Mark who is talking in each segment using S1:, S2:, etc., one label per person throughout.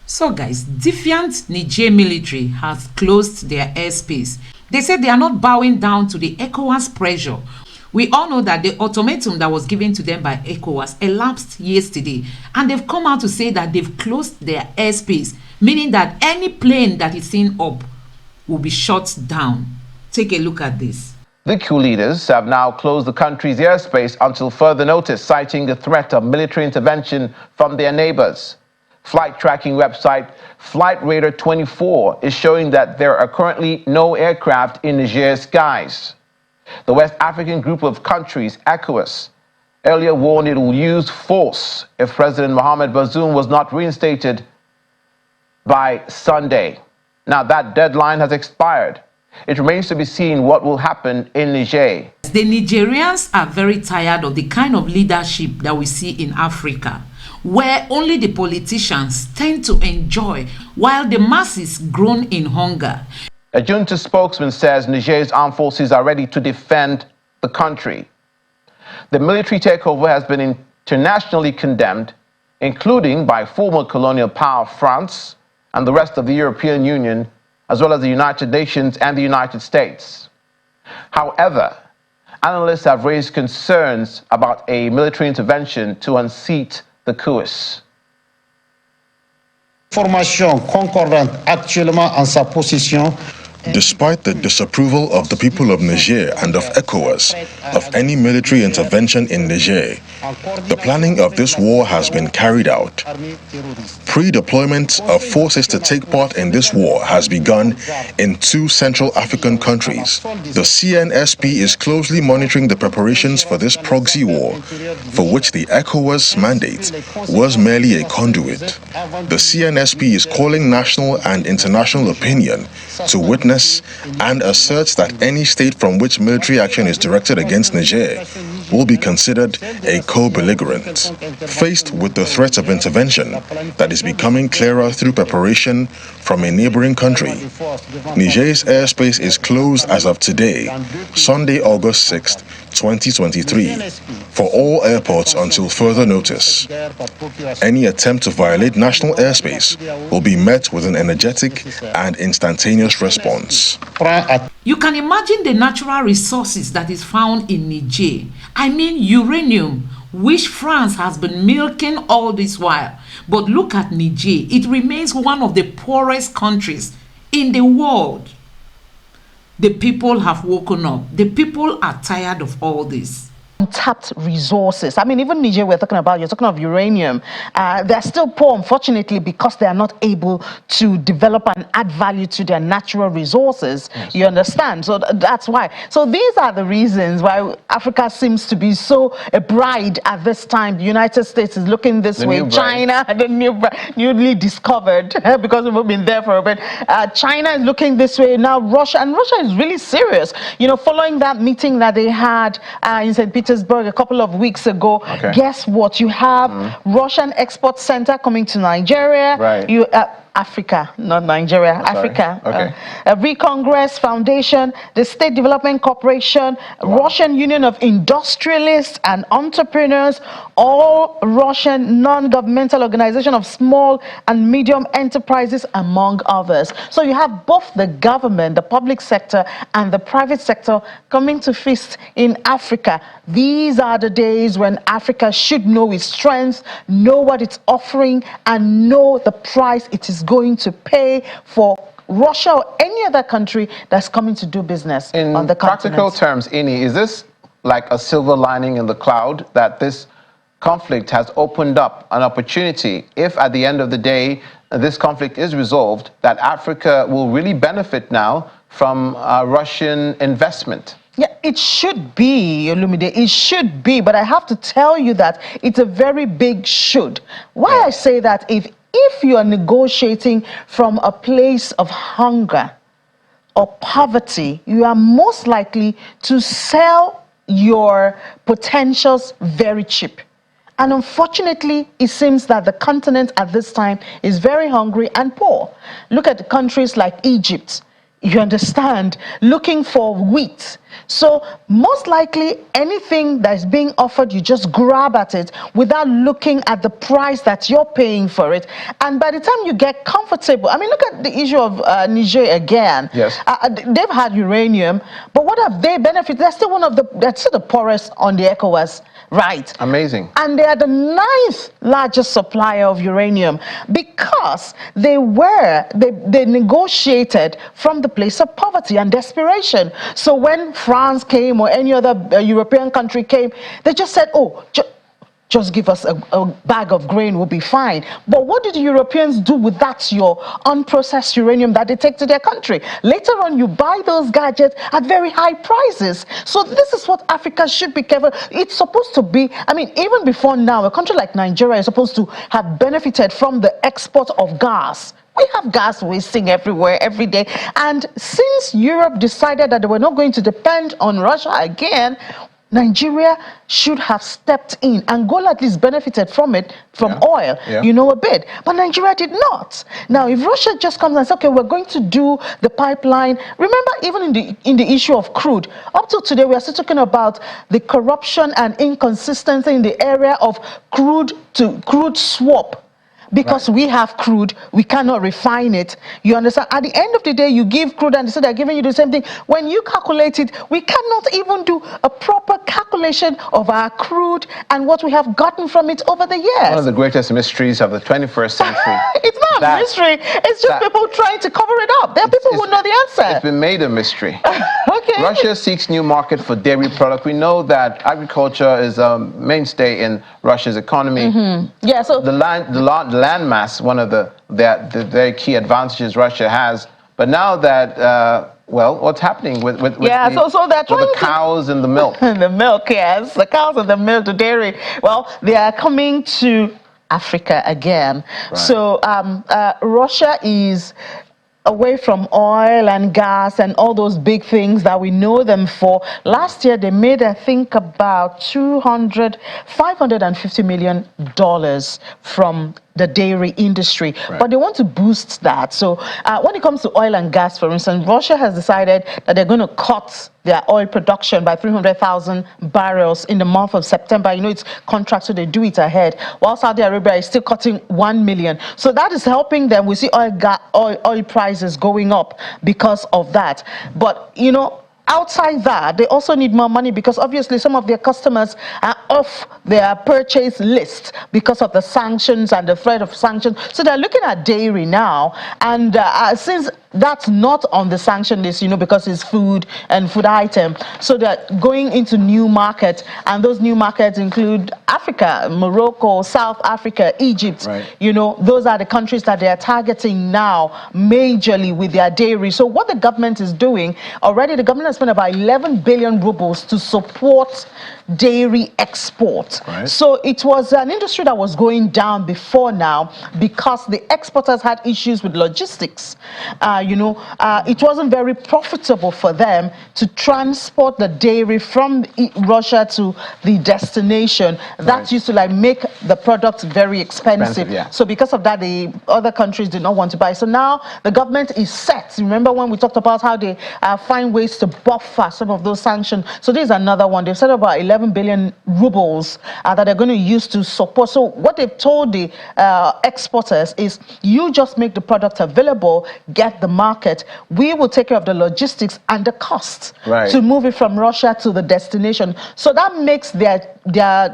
S1: So guys, defiant Niger military has closed their airspace. They said they are not bowing down to the ECOWAS pressure. We all know that the ultimatum that was given to them by ECOWAS elapsed yesterday, and they've come out to say that they've closed their airspace, meaning that any plane that is seen up will be shot down. Take a look at this.
S2: The coup leaders have now closed the country's airspace until further notice, citing the threat of military intervention from their neighbors. Flight tracking website Flight Radar 24 is showing that there are currently no aircraft in Niger's skies. The West African group of countries, ECOWAS, earlier warned it will use force if President Mohamed Bazoum was not reinstated by Sunday. Now that deadline has expired. It remains to be seen what will happen in Niger.
S1: The Nigerians are very tired of the kind of leadership that we see in Africa, where only the politicians tend to enjoy while the masses groan in hunger.
S2: A junta spokesman says Niger's armed forces are ready to defend the country. The military takeover has been internationally condemned, including by former colonial power France and the rest of the European Union, as well as the United Nations and the United States. However, analysts have raised concerns about a military intervention to unseat the coups.
S3: Formation concordante actuellement en sa position.
S4: Despite the disapproval of the people of Niger and of ECOWAS of any military intervention in Niger, the planning of this war has been carried out. Pre-deployment of forces to take part in this war has begun in 2 Central African countries. The CNSP is closely monitoring the preparations for this proxy war, for which the ECOWAS mandate was merely a conduit. The CNSP is calling national and international opinion to witness and asserts that any state from which military action is directed against Niger will be considered a co-belligerent. Faced with the threat of intervention that is becoming clearer through preparation from a neighboring country, Niger's airspace is closed as of today, Sunday, August 6th, 2023, for all airports until further notice. Any attempt to violate national airspace will be met with an energetic and instantaneous response.
S1: You can imagine the natural resources that is found in Niger. I mean uranium, which France has been milking all this while. But look at Niger. It remains one of the poorest countries in the world. The people have woken up. The people are tired of all this.
S5: Untapped resources. I mean, even Niger, you're talking of uranium. They're still poor, unfortunately, because they are not able to develop and add value to their natural resources. Yes. You understand? So that's why. So these are the reasons why Africa seems to be so a bride at this time. The United States is looking this way. China, the newly discovered, because we've been there for a bit. China is looking this way. Now Russia, and Russia is really serious. You know, following that meeting that they had in St. Petersburg a couple of weeks ago. Okay. Guess what? You have Russian Export Center coming to Nigeria.
S2: Right.
S5: You Africa, not Nigeria, Africa.
S2: Okay.
S5: Re-Congress Foundation, the State Development Corporation, Russian Union of Industrialists and Entrepreneurs, all Russian non-governmental organization of small and medium enterprises, among others. So you have both the government, the public sector, and the private sector coming to feast in Africa. These are the days when Africa should know its strengths, know what it's offering, and know the price it is going to pay for Russia or any other country that's coming to do business on the continent.
S2: In practical terms, Ini, is this like a silver lining in the cloud that this conflict has opened up an opportunity, if at the end of the day this conflict is resolved, that Africa will really benefit now from Russian investment?
S5: Yeah, it should be, Olumide, it should be, but I have to tell you that it's a very big should. Why I say that, if you are negotiating from a place of hunger or poverty, you are most likely to sell your potentials very cheap. And unfortunately, it seems that the continent at this time is very hungry and poor. Look at countries like Egypt. You understand? Looking for wheat. So most likely anything that is being offered, you just grab at it without looking at the price that you're paying for it. And by the time you get comfortable, I mean, look at the issue of Niger again.
S2: Yes.
S5: They've had uranium, but what have they benefited? They're still they're still the poorest on the ECOWAS. Right.
S2: Amazing.
S5: And they are the 9th largest supplier of uranium because they negotiated from the place of poverty and desperation. So when France came or any other European country came, they just said, oh, just give us a bag of grain, we'll be fine. But what did the Europeans do with that, your unprocessed uranium that they take to their country? Later on, you buy those gadgets at very high prices. So this is what Africa should be careful. It's supposed to be, I mean, even before now, a country like Nigeria is supposed to have benefited from the export of gas. We have gas wasting everywhere, every day. And since Europe decided that they were not going to depend on Russia again, Nigeria should have stepped in. Angola at least benefited from it, from oil, you know, a bit. But Nigeria did not. Now, if Russia just comes and says, okay, we're going to do the pipeline. Remember, even in the issue of crude, up till today, we are still talking about the corruption and inconsistency in the area of crude to crude swap. Because we have crude, we cannot refine it. You understand? At the end of the day, you give crude and they say they're giving you the same thing. When you calculate it, we cannot even do a proper calculation of our crude and what we have gotten from it over the years.
S2: One of the greatest mysteries of the 21st century.
S5: It's not a mystery. It's just people trying to cover it up. There are people who know the answer.
S2: It's been made a mystery.
S5: Okay.
S2: Russia seeks new market for dairy product. We know that agriculture is a mainstay in Russia's economy.
S5: Yeah, so
S2: the land mass, one of the very key advantages Russia has. But now that, well, what's happening with the cows and the milk?
S5: The milk, yes. The cows and the milk, the dairy. Well, they are coming to Africa again.
S2: Right.
S5: So Russia is away from oil and gas and all those big things that we know them for. Last year, they made, I think, about $550 million from the dairy industry, but they want to boost that. So when it comes to oil and gas, for instance, Russia has decided that they're going to cut their oil production by 300,000 barrels in the month of September. You know, it's contracts, so they do it ahead, while Saudi Arabia is still cutting 1 million. So that is helping them. We see oil prices going up because of that. But, you know, outside that, they also need more money because obviously some of their customers are off their purchase list because of the sanctions and the threat of sanctions. So they're looking at dairy now. And since that's not on the sanction list, you know, because it's food and food item. So they're going into new markets, and those new markets include Africa, Morocco, South Africa, Egypt. You know, those are the countries that they are targeting now majorly with their dairy. So what the government is doing, already the government has spent about 11 billion rubles to support dairy export. So it was an industry that was going down before now because the exporters had issues with logistics. You know, it wasn't very profitable for them to transport the dairy from Russia to the destination. That used to like make the product very expensive. So because of that, the other countries did not want to buy. So now the government is set. Remember when we talked about how they find ways to buffer some of those sanctions? So this is another one. They've said about 11 billion rubles that they're going to use to support. So what they've told the exporters is, you just make the product available, get the market. We will take care of the logistics and the cost to move it from Russia to the destination. So that makes their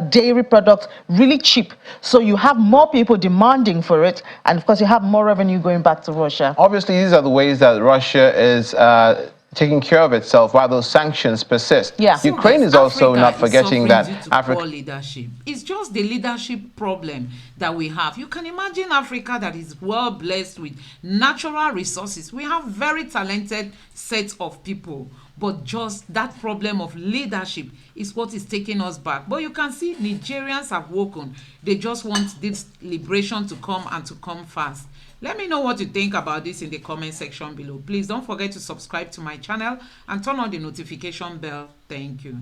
S5: dairy product really cheap. So you have more people demanding for it, and of course you have more revenue going back to Russia.
S2: Obviously, these are the ways that Russia is taking care of itself while those sanctions persist. Ukraine is also not forgetting that Africa
S1: leadership. It's just the leadership problem that we have. You can imagine Africa that is well blessed with natural resources. We have very talented sets of people, but just that problem of leadership is what is taking us back. But you can see Nigerians have woken. They just want this liberation to come and to come fast. Let me know what you think about this in the comment section below. Please don't forget to subscribe to my channel and turn on the notification bell. Thank you.